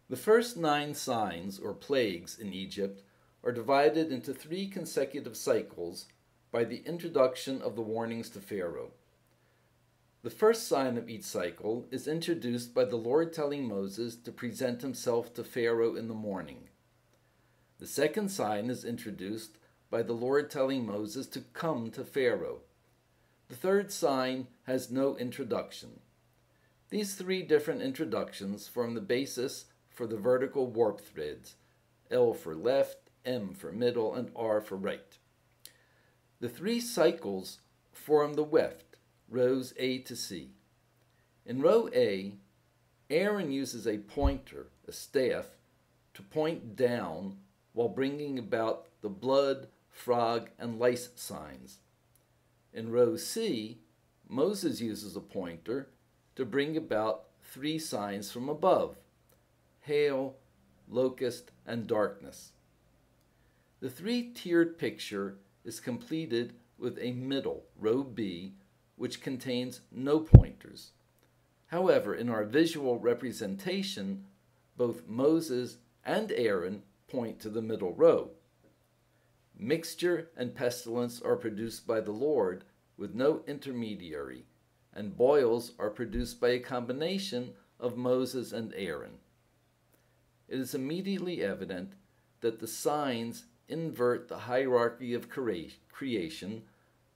The first 9 signs, or plagues, in Egypt are divided into 3 consecutive cycles by the introduction of the warnings to Pharaoh. The first sign of each cycle is introduced by the Lord telling Moses to present himself to Pharaoh in the morning. The second sign is introduced by the Lord telling Moses to come to Pharaoh. The third sign has no introduction. These 3 different introductions form the basis for the vertical warp threads, L for left, M for middle, and R for right. The 3 cycles form the weft, rows A to C. In row A, Aaron uses a pointer, a staff, to point down while bringing about the blood, frog, and lice signs. In row C, Moses uses a pointer to bring about 3 signs from above: hail, locust, and darkness. The 3-tiered picture is completed with a middle, row B, which contains no pointers. However, in our visual representation, both Moses and Aaron point to the middle row. Mixture and pestilence are produced by the Lord with no intermediary, and boils are produced by a combination of Moses and Aaron. It is immediately evident that the signs invert the hierarchy of creation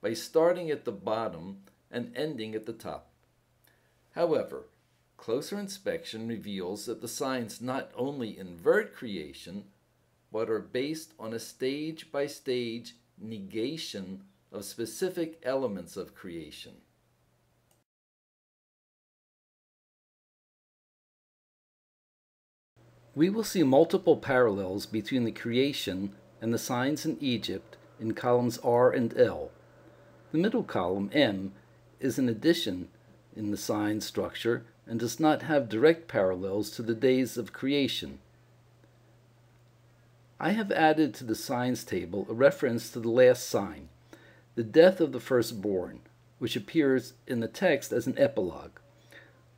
by starting at the bottom and ending at the top. However, closer inspection reveals that the signs not only invert creation, but are based on a stage-by-stage negation of specific elements of creation. We will see multiple parallels between the creation and the signs in Egypt in columns R and L. The middle column, M, is an addition in the sign structure and does not have direct parallels to the days of creation. I have added to the signs table a reference to the last sign, the death of the firstborn, which appears in the text as an epilogue.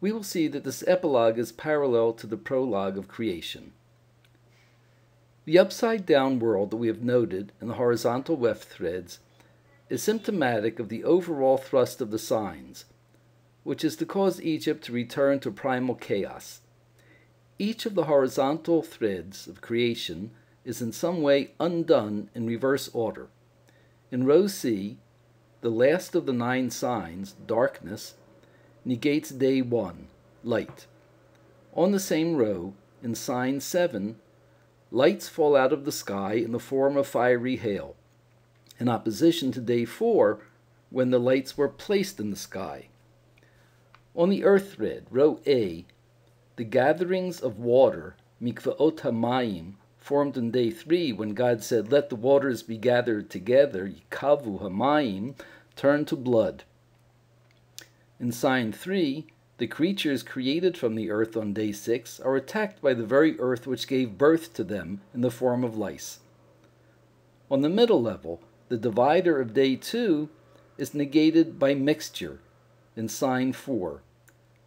We will see that this epilogue is parallel to the prologue of creation. The upside-down world that we have noted in the horizontal weft threads is symptomatic of the overall thrust of the signs, which is to cause Egypt to return to primal chaos. Each of the horizontal threads of creation is in some way undone in reverse order. In row C, the last of the 9 signs, darkness, negates day 1, light. On the same row, in sign 7, lights fall out of the sky in the form of fiery hail, in opposition to day 4, when the lights were placed in the sky. On the earth thread, row A, the gatherings of water, mikvaot hamayim, formed in day 3 when God said, "Let the waters be gathered together," yikavu hamayim, turned to blood. In sign 3, the creatures created from the earth on day 6 are attacked by the very earth which gave birth to them in the form of lice. On the middle level, the divider of day 2 is negated by mixture in sign 4.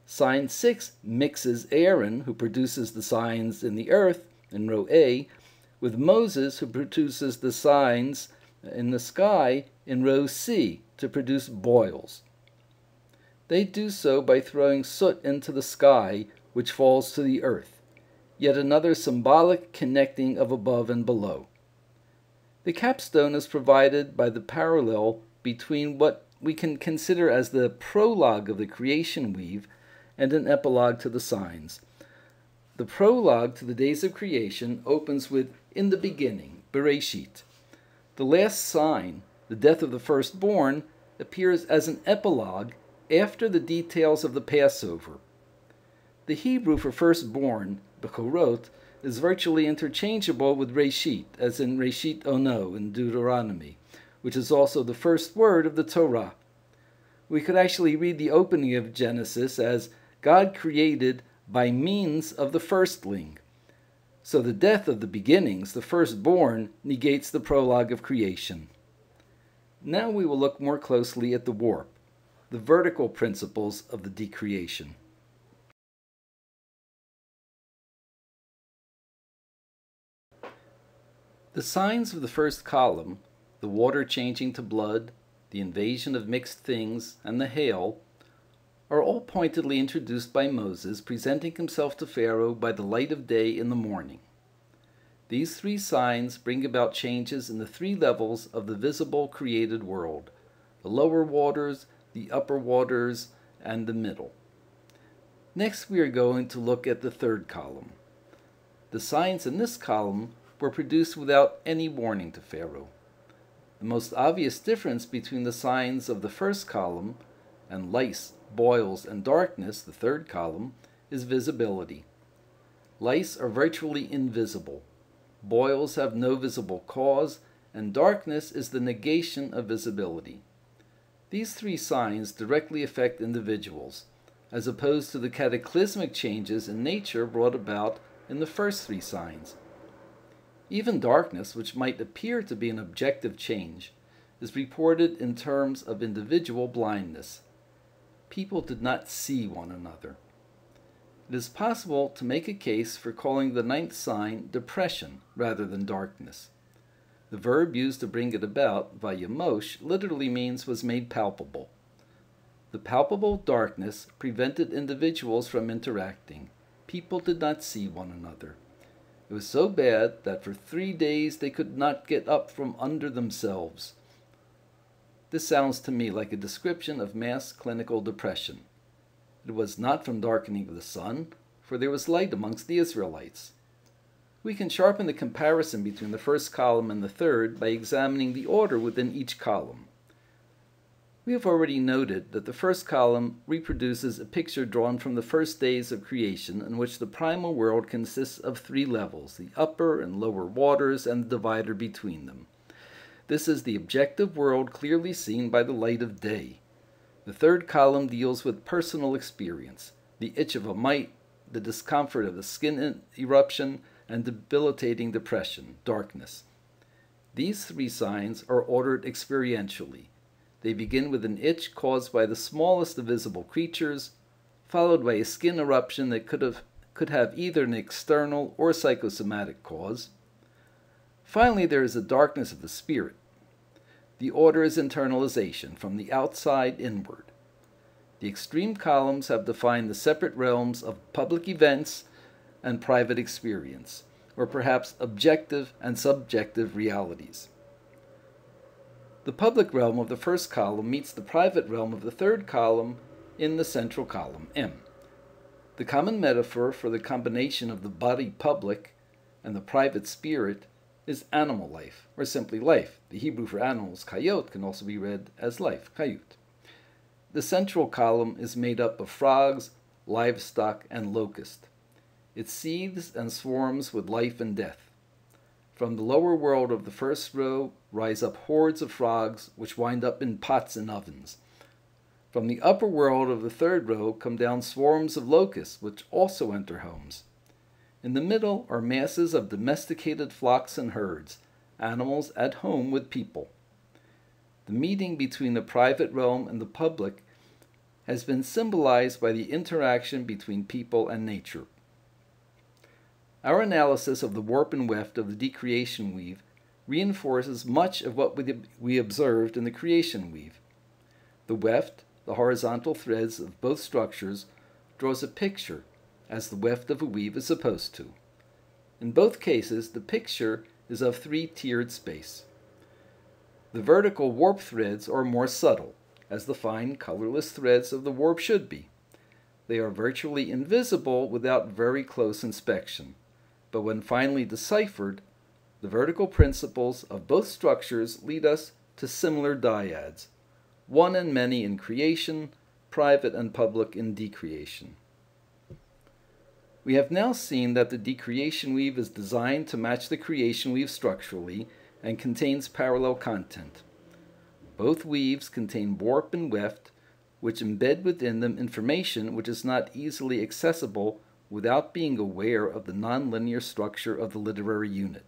Sign 6 mixes Aaron, who produces the signs in the earth, in row A, with Moses, who produces the signs in the sky, in row C, to produce boils. They do so by throwing soot into the sky, which falls to the earth, yet another symbolic connecting of above and below. The capstone is provided by the parallel between what we can consider as the prologue of the creation weave and an epilogue to the signs. The prologue to the days of creation opens with, "In the beginning," Bereshit. The last sign, the death of the firstborn, appears as an epilogue after the details of the Passover. The Hebrew for firstborn, Bekorot, is virtually interchangeable with Reshit, as in Reshit Ono in Deuteronomy, which is also the first word of the Torah. We could actually read the opening of Genesis as, "God created by means of the firstling." So the death of the beginnings, the firstborn, negates the prologue of creation. Now we will look more closely at the warp, the vertical principles of the decreation. The signs of the first column, the water changing to blood, the invasion of mixed things, and the hail, are all pointedly introduced by Moses, presenting himself to Pharaoh by the light of day in the morning. These three signs bring about changes in the three levels of the visible created world: the lower waters, the upper waters, and the middle. Next, we are going to look at the third column. The signs in this column were produced without any warning to Pharaoh. The most obvious difference between the signs of the first column and lice, boils, and darkness, the third column, is visibility. Lice are virtually invisible. Boils have no visible cause, and darkness is the negation of visibility. These three signs directly affect individuals, as opposed to the cataclysmic changes in nature brought about in the first three signs. Even darkness, which might appear to be an objective change, is reported in terms of individual blindness. People did not see one another. It is possible to make a case for calling the ninth sign depression rather than darkness. The verb used to bring it about, vayamosh, literally means was made palpable. The palpable darkness prevented individuals from interacting. People did not see one another. It was so bad that for 3 days they could not get up from under themselves. This sounds to me like a description of mass clinical depression. It was not from darkening of the sun, for there was light amongst the Israelites. We can sharpen the comparison between the first column and the third by examining the order within each column. We have already noted that the first column reproduces a picture drawn from the first days of creation, in which the primal world consists of 3 levels, the upper and lower waters and the divider between them. This is the objective world clearly seen by the light of day. The third column deals with personal experience, the itch of a mite, the discomfort of a skin eruption, and debilitating depression, darkness. These 3 signs are ordered experientially. They begin with an itch caused by the smallest of visible creatures, followed by a skin eruption that could have either an external or psychosomatic cause. Finally, there is a darkness of the spirit. The order is internalization, from the outside inward. The extreme columns have defined the separate realms of public events and private experience, or perhaps objective and subjective realities. The public realm of the first column meets the private realm of the third column in the central column, M. The common metaphor for the combination of the body public and the private spirit is animal life, or simply life. The Hebrew for animals, kayot, can also be read as life, kayut. The central column is made up of frogs, livestock, and locust. It seethes and swarms with life and death. From the lower world of the first row rise up hordes of frogs, which wind up in pots and ovens. From the upper world of the third row come down swarms of locusts, which also enter homes. In the middle are masses of domesticated flocks and herds, animals at home with people. The meeting between the private realm and the public has been symbolized by the interaction between people and nature. Our analysis of the warp and weft of the decreation weave reinforces much of what we observed in the creation weave. The weft, the horizontal threads of both structures, draws a picture, as the weft of a weave is supposed to. In both cases, the picture is of 3-tiered space. The vertical warp threads are more subtle, as the fine, colorless threads of the warp should be. They are virtually invisible without very close inspection, but when finally deciphered, the vertical principles of both structures lead us to similar dyads, one and many in creation, private and public in decreation. We have now seen that the decreation weave is designed to match the creation weave structurally and contains parallel content. Both weaves contain warp and weft, which embed within them information which is not easily accessible without being aware of the nonlinear structure of the literary unit.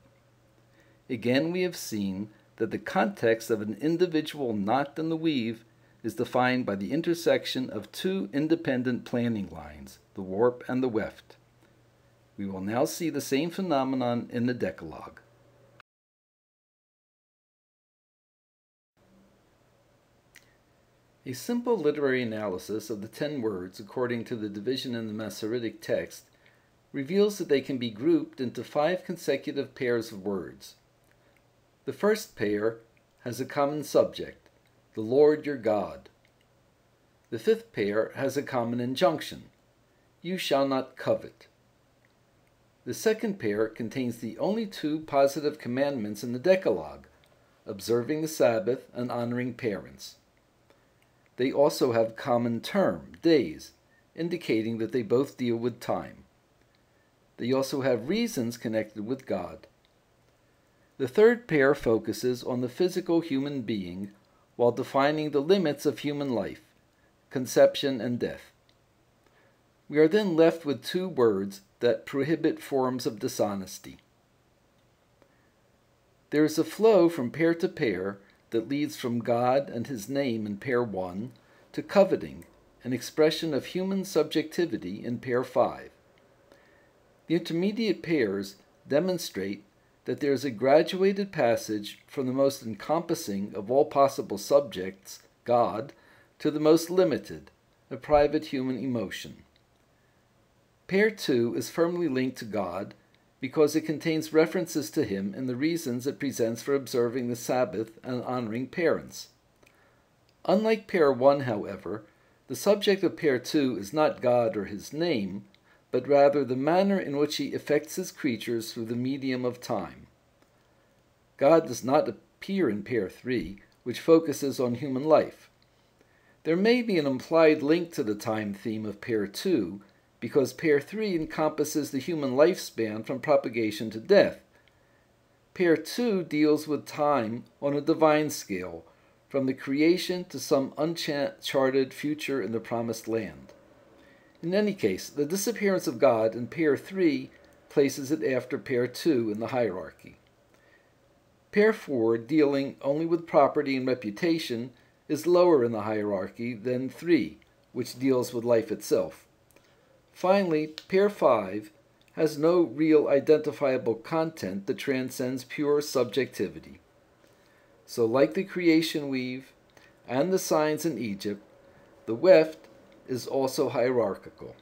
Again, we have seen that the context of an individual knot in the weave is defined by the intersection of 2 independent planning lines, the warp and the weft. We will now see the same phenomenon in the Decalogue. A simple literary analysis of the 10 words according to the division in the Masoretic text reveals that they can be grouped into 5 consecutive pairs of words. The first pair has a common subject, the Lord your God. The 5th pair has a common injunction, you shall not covet. The second pair contains the only 2 positive commandments in the Decalogue, observing the Sabbath and honoring parents. They also have common term, days, indicating that they both deal with time. They also have reasons connected with God. The third pair focuses on the physical human being while defining the limits of human life, conception and death. We are then left with 2 words that prohibit forms of dishonesty. There is a flow from pair to pair that leads from God and His name in pair 1 to coveting, an expression of human subjectivity in pair 5. The intermediate pairs demonstrate that there is a graduated passage from the most encompassing of all possible subjects, God, to the most limited, a private human emotion. Pair 2 is firmly linked to God because it contains references to Him in the reasons it presents for observing the Sabbath and honoring parents. Unlike pair 1, however, the subject of pair 2 is not God or His name, but rather the manner in which He affects His creatures through the medium of time. God does not appear in pair 3, which focuses on human life. There may be an implied link to the time theme of pair 2, because pair 3 encompasses the human lifespan from propagation to death. Pair 2 deals with time on a divine scale, from the creation to some uncharted future in the promised land. In any case, the disappearance of God in pair 3 places it after pair 2 in the hierarchy. Pair 4, dealing only with property and reputation, is lower in the hierarchy than 3, which deals with life itself. Finally, pair 5 has no real identifiable content that transcends pure subjectivity. So like the creation weave and the signs in Egypt, the weft is also hierarchical.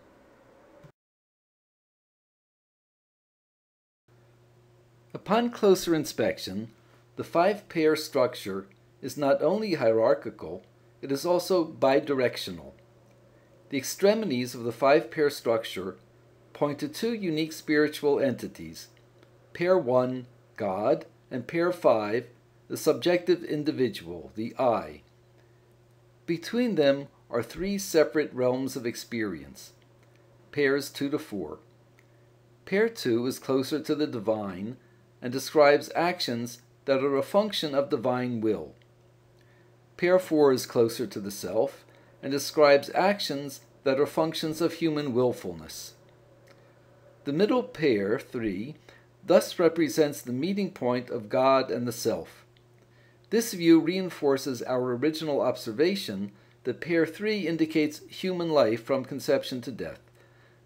Upon closer inspection, the 5-pair structure is not only hierarchical, it is also bidirectional. The extremities of the 5-pair structure point to 2 unique spiritual entities, pair 1, God, and pair 5, the subjective individual, the I. Between them are 3 separate realms of experience, pairs 2 to 4. Pair 2 is closer to the divine and describes actions that are a function of divine will. Pair 4 is closer to the self and describes actions that are functions of human willfulness. The middle pair, 3, thus represents the meeting point of God and the self. This view reinforces our original observation that pair 3 indicates human life from conception to death.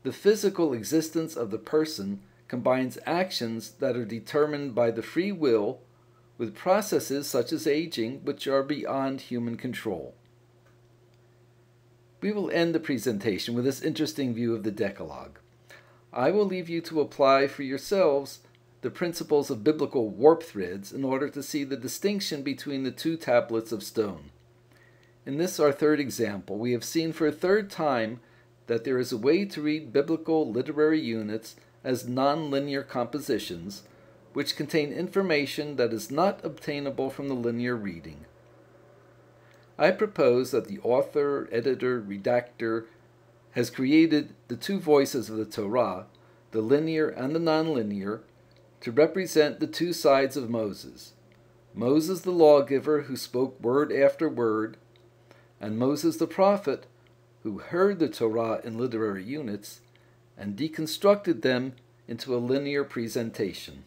The physical existence of the person combines actions that are determined by the free will with processes such as aging, which are beyond human control. We will end the presentation with this interesting view of the Decalogue. I will leave you to apply for yourselves the principles of biblical warp threads in order to see the distinction between the 2 tablets of stone. In this, our 3rd example, we have seen for a 3rd time that there is a way to read biblical literary units as nonlinear compositions, which contain information that is not obtainable from the linear reading. I propose that the author, editor, redactor has created the 2 voices of the Torah, the linear and the nonlinear, to represent the 2 sides of Moses. Moses the lawgiver who spoke word after word, and Moses the prophet who heard the Torah in literary units and deconstructed them into a linear presentation.